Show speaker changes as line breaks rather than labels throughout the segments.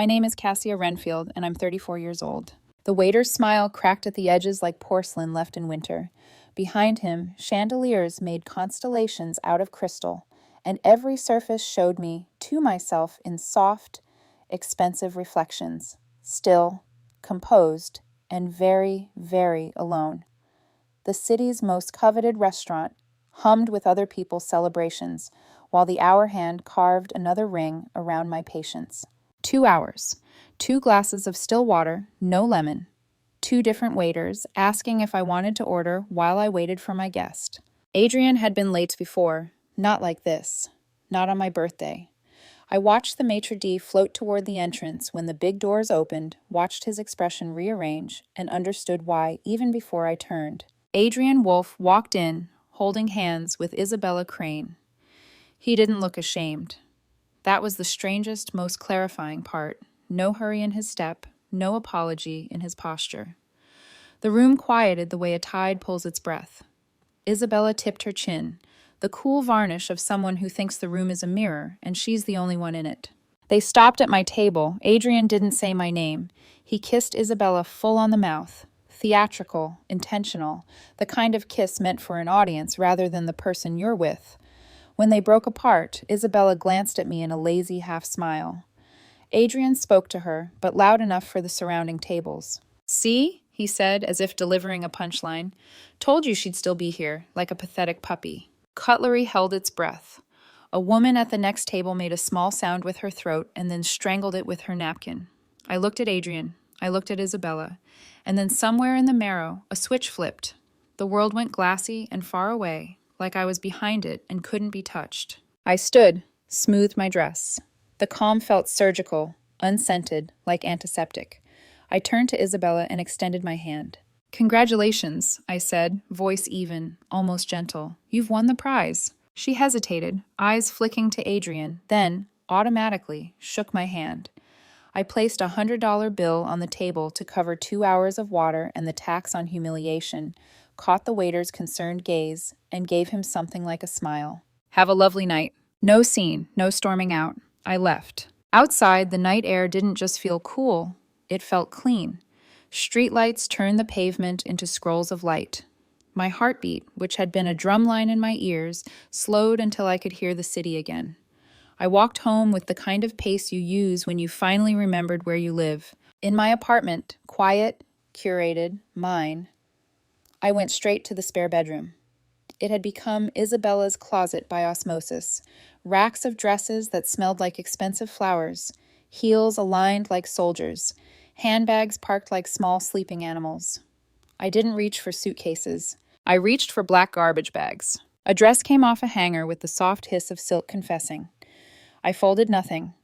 My name is Cassia Renfield, and I'm 34 years old. The waiter's smile cracked at the edges like porcelain left in winter. Behind him, chandeliers made constellations out of crystal, and every surface showed me to myself in soft, expensive reflections, still, composed, and very, very alone. The city's most coveted restaurant hummed with other people's celebrations, while the hour hand carved another ring around my patience. 2 hours, 2 glasses of still water, no lemon, 2 different waiters asking if I wanted to order while I waited for my guest. Adrian had been late before, not like this, not on my birthday. I watched the maitre d' float toward the entrance when the big doors opened, watched his expression rearrange, and understood why even before I turned. Adrian Wolfe walked in, holding hands with Isabella Crane. He didn't look ashamed. That was the strangest, most clarifying part. No hurry in his step, no apology in his posture. The room quieted the way a tide pulls its breath. Isabella tipped her chin, the cool varnish of someone who thinks the room is a mirror and she's the only one in it. They stopped at my table. Adrian didn't say my name. He kissed Isabella full on the mouth. Theatrical, intentional, the kind of kiss meant for an audience rather than the person you're with. When they broke apart, Isabella glanced at me in a lazy half-smile. Adrian spoke to her, but loud enough for the surrounding tables. "See?" he said, as if delivering a punchline. "Told you she'd still be here, like a pathetic puppy." Cutlery held its breath. A woman at the next table made a small sound with her throat and then strangled it with her napkin. I looked at Adrian. I looked at Isabella. And then somewhere in the marrow, a switch flipped. The world went glassy and far away, like I was behind it and couldn't be touched. I stood, smoothed my dress. The calm felt surgical, unscented, like antiseptic. I turned to Isabella and extended my hand. "Congratulations," I said, voice even, almost gentle. "You've won the prize." She hesitated, eyes flicking to Adrian, then, automatically, shook my hand. I placed a $100 bill on the table to cover 2 hours of water and the tax on humiliation, caught the waiter's concerned gaze, and gave him something like a smile. "Have a lovely night." No scene, no storming out. I left. Outside, the night air didn't just feel cool, it felt clean. Streetlights turned the pavement into scrolls of light. My heartbeat, which had been a drumline in my ears, slowed until I could hear the city again. I walked home with the kind of pace you use when you finally remembered where you live. In my apartment, quiet, curated, mine, I went straight to the spare bedroom. It had become Isabella's closet by osmosis. Racks of dresses that smelled like expensive flowers, heels aligned like soldiers, handbags parked like small sleeping animals. I didn't reach for suitcases. I reached for black garbage bags. A dress came off a hanger with the soft hiss of silk confessing. I folded nothing.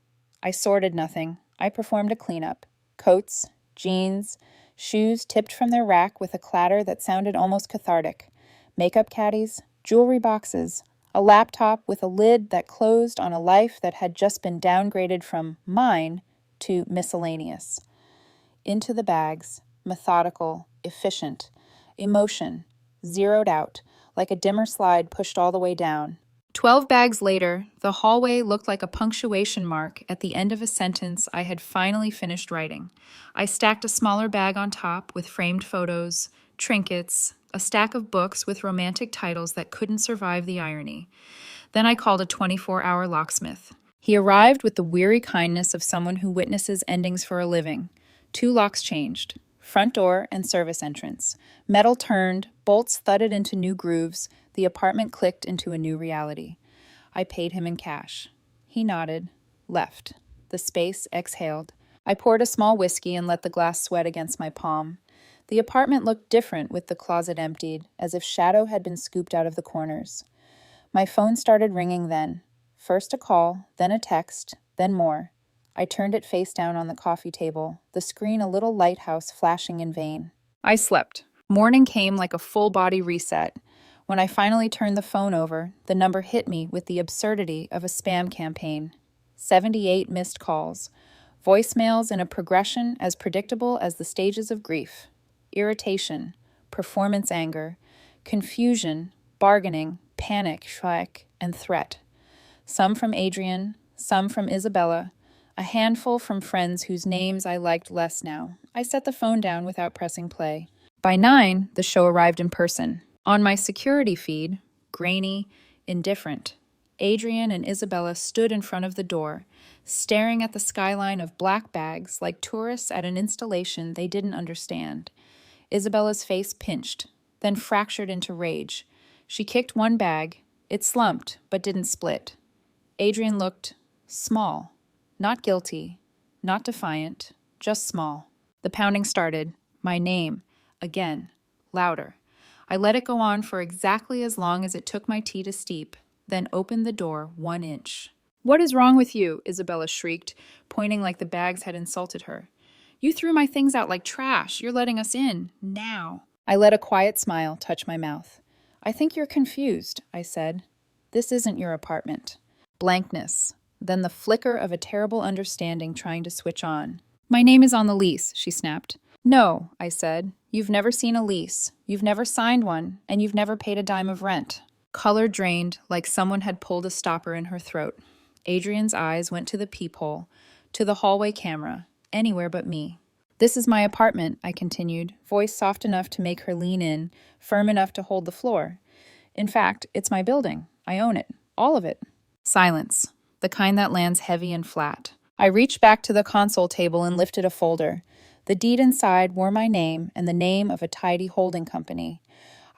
I sorted nothing. I performed a cleanup. Coats, jeans, shoes tipped from their rack with a clatter that sounded almost cathartic. Makeup caddies, jewelry boxes, a laptop with a lid that closed on a life that had just been downgraded from mine to miscellaneous. Into the bags, methodical, efficient, emotion, zeroed out, like a dimmer slide pushed all the way down. 12 bags later, the hallway looked like a punctuation mark at the end of a sentence I had finally finished writing. I stacked a smaller bag on top with framed photos, trinkets, a stack of books with romantic titles that couldn't survive the irony. Then I called a 24-hour locksmith. He arrived with the weary kindness of someone who witnesses endings for a living. 2 locks changed, front door and service entrance. Metal turned, bolts thudded into new grooves, the apartment clicked into a new reality. I paid him in cash. He nodded, left. The space exhaled. I poured a small whiskey and let the glass sweat against my palm. The apartment looked different with the closet emptied, as if shadow had been scooped out of the corners. My phone started ringing then. First a call, then a text, then more. I turned it face down on the coffee table, the screen a little lighthouse flashing in vain. I slept. Morning came like a full-body reset. When I finally turned the phone over, the number hit me with the absurdity of a spam campaign. 78 missed calls. Voicemails in a progression as predictable as the stages of grief. Irritation, performance anger, confusion, bargaining, panic, schreck, and threat. Some from Adrian, some from Isabella, A handful from friends whose names I liked less now. I set the phone down without pressing play. By 9, the show arrived in person. On my security feed, grainy, indifferent, Adrian and Isabella stood in front of the door, staring at the skyline of black bags like tourists at an installation they didn't understand. Isabella's face pinched, then fractured into rage. She kicked one bag. It slumped, but didn't split. Adrian looked small. Not guilty, not defiant, just small. The pounding started. My name. Again. Louder. I let it go on for exactly as long as it took my tea to steep, then opened the door 1 inch. "What is wrong with you?" Isabella shrieked, pointing like the bags had insulted her. "You threw my things out like trash. You're letting us in. Now." I let a quiet smile touch my mouth. "I think you're confused," I said. "This isn't your apartment." Blankness. Then the flicker of a terrible understanding trying to switch on. "My name is on the lease," she snapped. "No," I said. "You've never seen a lease. You've never signed one, and you've never paid a dime of rent." Color drained like someone had pulled a stopper in her throat. Adrian's eyes went to the peephole, to the hallway camera, anywhere but me. "This is my apartment," I continued, voice soft enough to make her lean in, firm enough to hold the floor. "In fact, it's my building. I own it. All of it." Silence. The kind that lands heavy and flat. I reached back to the console table and lifted a folder. The deed inside wore my name and the name of a tidy holding company.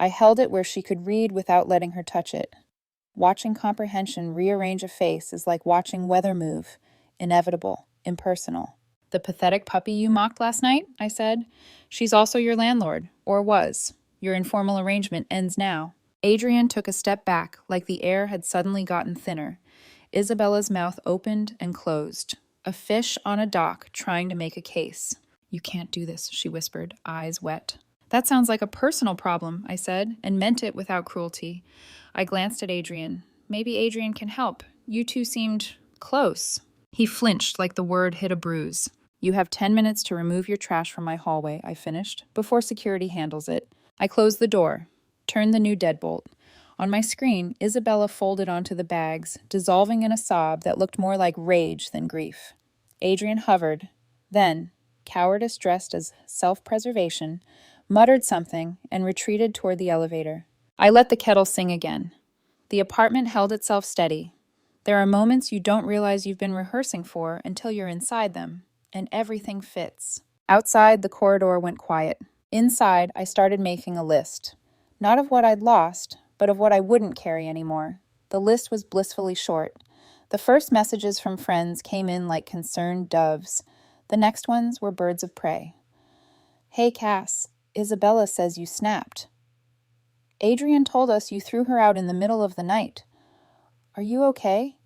I held it where she could read without letting her touch it. Watching comprehension rearrange a face is like watching weather move. Inevitable, impersonal. "The pathetic puppy you mocked last night?" I said. "She's also your landlord, or was. Your informal arrangement ends now." Adrian took a step back, like the air had suddenly gotten thinner. Isabella's mouth opened and closed. A fish on a dock trying to make a case. "You can't do this," she whispered, eyes wet. "That sounds like a personal problem," I said, and meant it without cruelty. I glanced at Adrian. "Maybe Adrian can help. You two seemed close." He flinched like the word hit a bruise. "You have 10 minutes to remove your trash from my hallway," I finished, "before security handles it." I closed the door, turned the new deadbolt. On my screen, Isabella folded onto the bags, dissolving in a sob that looked more like rage than grief. Adrian hovered, then, cowardice dressed as self-preservation, muttered something and retreated toward the elevator. I let the kettle sing again. The apartment held itself steady. There are moments you don't realize you've been rehearsing for until you're inside them, and everything fits. Outside, the corridor went quiet. Inside, I started making a list. Not of what I'd lost, but of what I wouldn't carry anymore. The list was blissfully short. The first messages from friends came in like concerned doves. The next ones were birds of prey. "Hey, Cass, Isabella says you snapped. Adrian told us you threw her out in the middle of the night. Are you okay?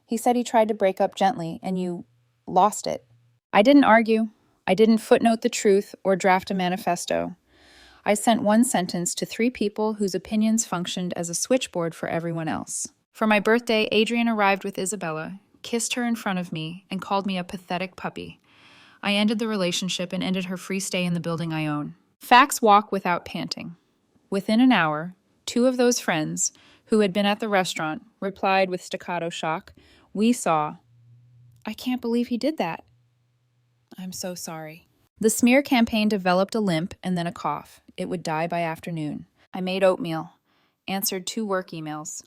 He said he tried to break up gently, and you lost it." I didn't argue. I didn't footnote the truth or draft a manifesto. I sent one sentence to 3 people whose opinions functioned as a switchboard for everyone else. For my birthday, Adrian arrived with Isabella, kissed her in front of me, and called me a pathetic puppy. I ended the relationship and ended her free stay in the building I own. Facts walk without panting. Within an hour, 2 of those friends, who had been at the restaurant, replied with staccato shock, "We saw." "I can't believe he did that." "I'm so sorry." The smear campaign developed a limp and then a cough. It would die by afternoon. I made oatmeal, answered 2 work emails.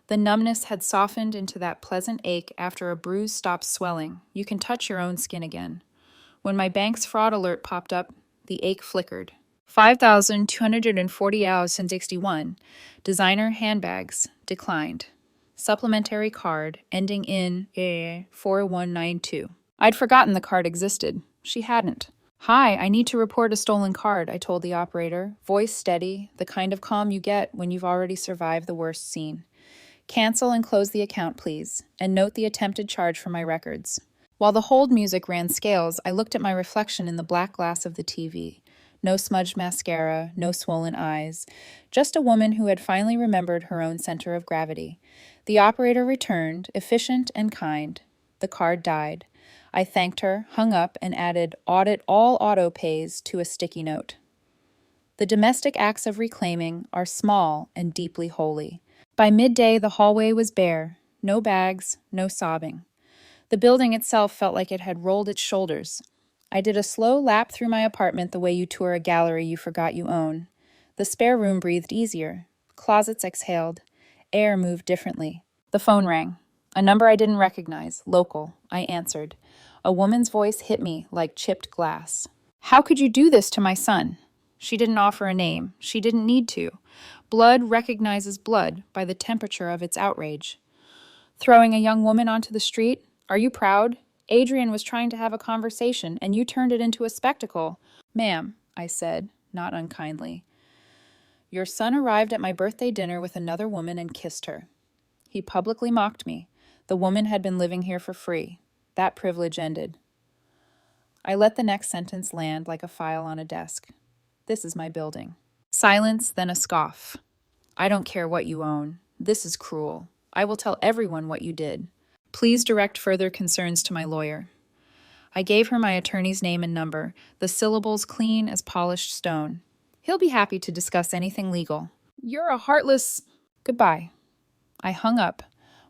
The numbness had softened into that pleasant ache after a bruise stops swelling. You can touch your own skin again. When my bank's fraud alert popped up, the ache flickered. 5,240 hours since 61. Designer handbags declined. Supplementary card ending in 4192. I'd forgotten the card existed. She hadn't. "Hi, I need to report a stolen card," I told the operator, voice steady, the kind of calm you get when you've already survived the worst scene. "Cancel and close the account, please, and note the attempted charge for my records." While the hold music ran scales, I looked at my reflection in the black glass of the TV. No smudged mascara, no swollen eyes, just a woman who had finally remembered her own center of gravity. The operator returned, efficient and kind. The card died. I thanked her, hung up, and added "audit all auto pays" to a sticky note. The domestic acts of reclaiming are small and deeply holy. By midday, the hallway was bare. No bags, no sobbing. The building itself felt like it had rolled its shoulders. I did a slow lap through my apartment the way you tour a gallery you forgot you own. The spare room breathed easier. Closets exhaled. Air moved differently. The phone rang. A number I didn't recognize, local. I answered. A woman's voice hit me like chipped glass. "How could you do this to my son?" She didn't offer a name. She didn't need to. Blood recognizes blood by the temperature of its outrage. "Throwing a young woman onto the street? Are you proud? Adrian was trying to have a conversation, and you turned it into a spectacle." "Ma'am," I said, not unkindly. "Your son arrived at my birthday dinner with another woman and kissed her. He publicly mocked me. The woman had been living here for free. That privilege ended." I let the next sentence land like a file on a desk. "This is my building." Silence, then a scoff. "I don't care what you own. This is cruel. I will tell everyone what you did. Please direct further concerns to my lawyer." I gave her my attorney's name and number, the syllables clean as polished stone. "He'll be happy to discuss anything legal." "You're a heartless—" "Goodbye." I hung up,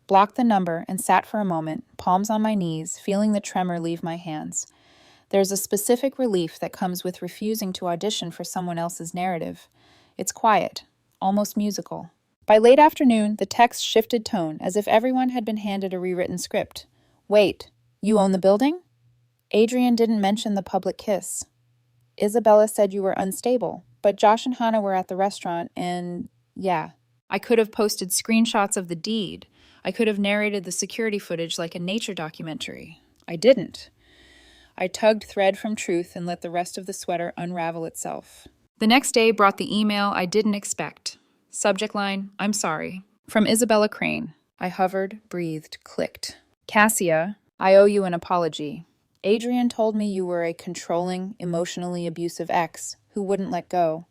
blocked the number, and sat for a moment, palms on my knees, feeling the tremor leave my hands. There's a specific relief that comes with refusing to audition for someone else's narrative. It's quiet, almost musical. By late afternoon, the text shifted tone, as if everyone had been handed a rewritten script. "Wait, you own the building? Adrian didn't mention the public kiss. Isabella said you were unstable, but Josh and Hannah were at the restaurant and, yeah." I could have posted screenshots of the deed. I could have narrated the security footage like a nature documentary. I didn't. I tugged thread from truth and let the rest of the sweater unravel itself. The next day brought the email I didn't expect. Subject line, "I'm sorry." From Isabella Crane. I hovered, breathed, clicked. "Cassia, I owe you an apology. Adrian told me you were a controlling, emotionally abusive ex who wouldn't let go.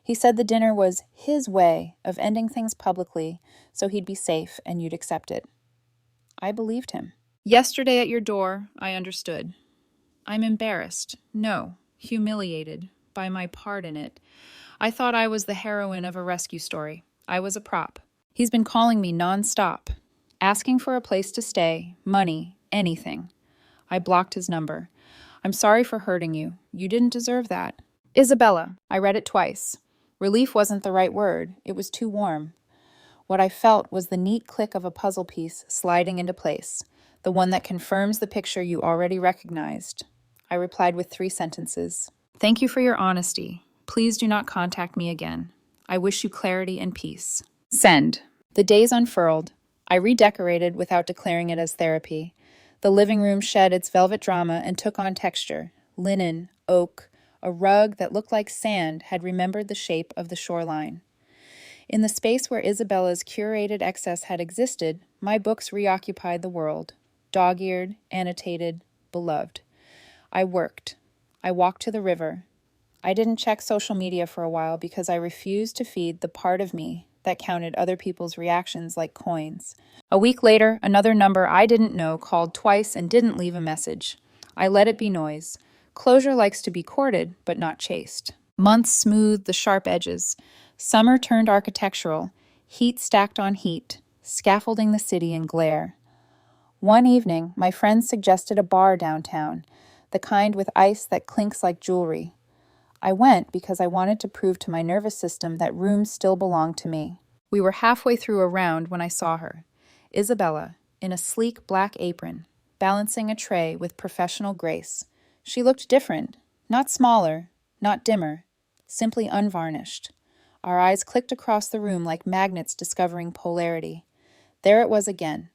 He said the dinner was his way of ending things publicly so he'd be safe and you'd accept it. I believed him. Yesterday at your door, I understood. I'm embarrassed, no, humiliated, by my part in it. I thought I was the heroine of a rescue story. I was a prop. He's been calling me non-stop, asking for a place to stay, money, anything. I blocked his number. I'm sorry for hurting you. You didn't deserve that. Isabella. I read it twice. Relief wasn't the right word. It was too warm. What I felt was the neat click of a puzzle piece sliding into place, the one that confirms the picture you already recognized. I replied with 3 sentences. Thank you for your honesty. Please do not contact me again. I wish you clarity and peace. Send. The days unfurled. I redecorated without declaring it as therapy. The living room shed its velvet drama and took on texture. Linen, oak, a rug that looked like sand had remembered the shape of the shoreline. In the space where Isabella's curated excess had existed, my books reoccupied the world. Dog-eared, annotated, beloved. I worked. I walked to the river. I didn't check social media for a while because I refused to feed the part of me that counted other people's reactions like coins. A week later, another number I didn't know called twice and didn't leave a message. I let it be noise. Closure likes to be courted, but not chased. Months smoothed the sharp edges. Summer turned architectural. Heat stacked on heat, scaffolding the city in glare. One evening, my friends suggested a bar downtown, the kind with ice that clinks like jewelry. I went because I wanted to prove to my nervous system that rooms still belonged to me. We were halfway through a round when I saw her. Isabella, in a sleek black apron, balancing a tray with professional grace. She looked different, not smaller, not dimmer, simply unvarnished. Our eyes clicked across the room like magnets discovering polarity. There it was again,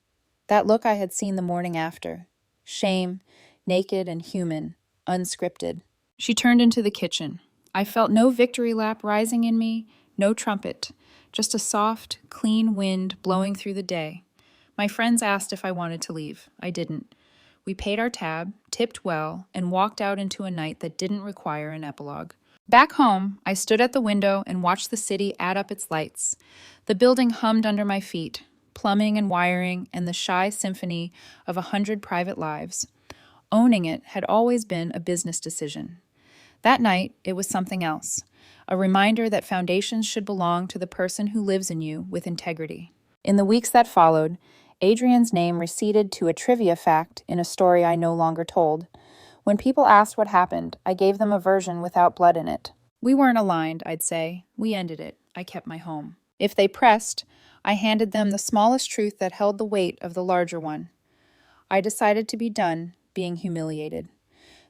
that look I had seen the morning after. Shame, naked and human, unscripted. She turned into the kitchen. I felt no victory lap rising in me, no trumpet, just a soft, clean wind blowing through the day. My friends asked if I wanted to leave. I didn't. We paid our tab, tipped well, and walked out into a night that didn't require an epilogue. Back home, I stood at the window and watched the city add up its lights. The building hummed under my feet, plumbing and wiring and the shy symphony of 100 private lives. Owning it had always been a business decision. That night, it was something else, a reminder that foundations should belong to the person who lives in you with integrity. In the weeks that followed, Adrian's name receded to a trivia fact in a story I no longer told. When people asked what happened, I gave them a version without blood in it. We weren't aligned, I'd say. We ended it. I kept my home. If they pressed, I handed them the smallest truth that held the weight of the larger one. I decided to be done being humiliated.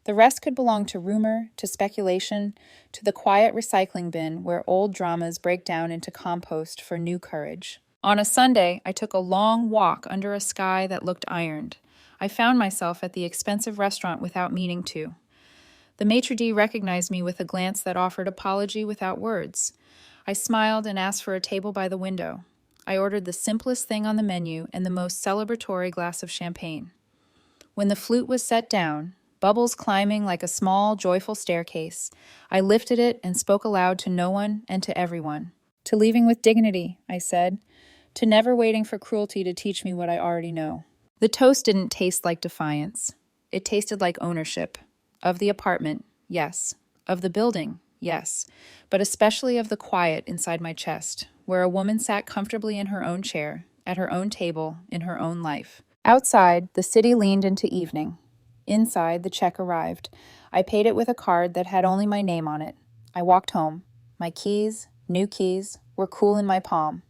The rest could belong to rumor, to speculation, to the quiet recycling bin where old dramas break down into compost for new courage. On a Sunday, I took a long walk under a sky that looked ironed. I found myself at the expensive restaurant without meaning to. The maitre d' recognized me with a glance that offered apology without words. I smiled and asked for a table by the window. I ordered the simplest thing on the menu and the most celebratory glass of champagne. When the flute was set down, bubbles climbing like a small, joyful staircase, I lifted it and spoke aloud to no one and to everyone. To leaving with dignity, I said. To never waiting for cruelty to teach me what I already know. The toast didn't taste like defiance. It tasted like ownership. Of the apartment, yes. Of the building, yes. But especially of the quiet inside my chest, where a woman sat comfortably in her own chair, at her own table, in her own life. Outside, the city leaned into evening. Inside, the check arrived. I paid it with a card that had only my name on it. I walked home. My keys, new keys, were cool in my palm.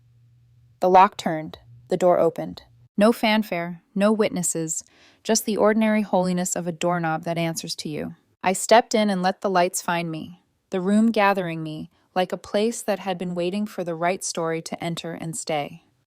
The lock turned. The door opened. No fanfare, no witnesses, just the ordinary holiness of a doorknob that answers to you. I stepped in and let the lights find me, the room gathering me, like a place that had been waiting for the right story to enter and stay.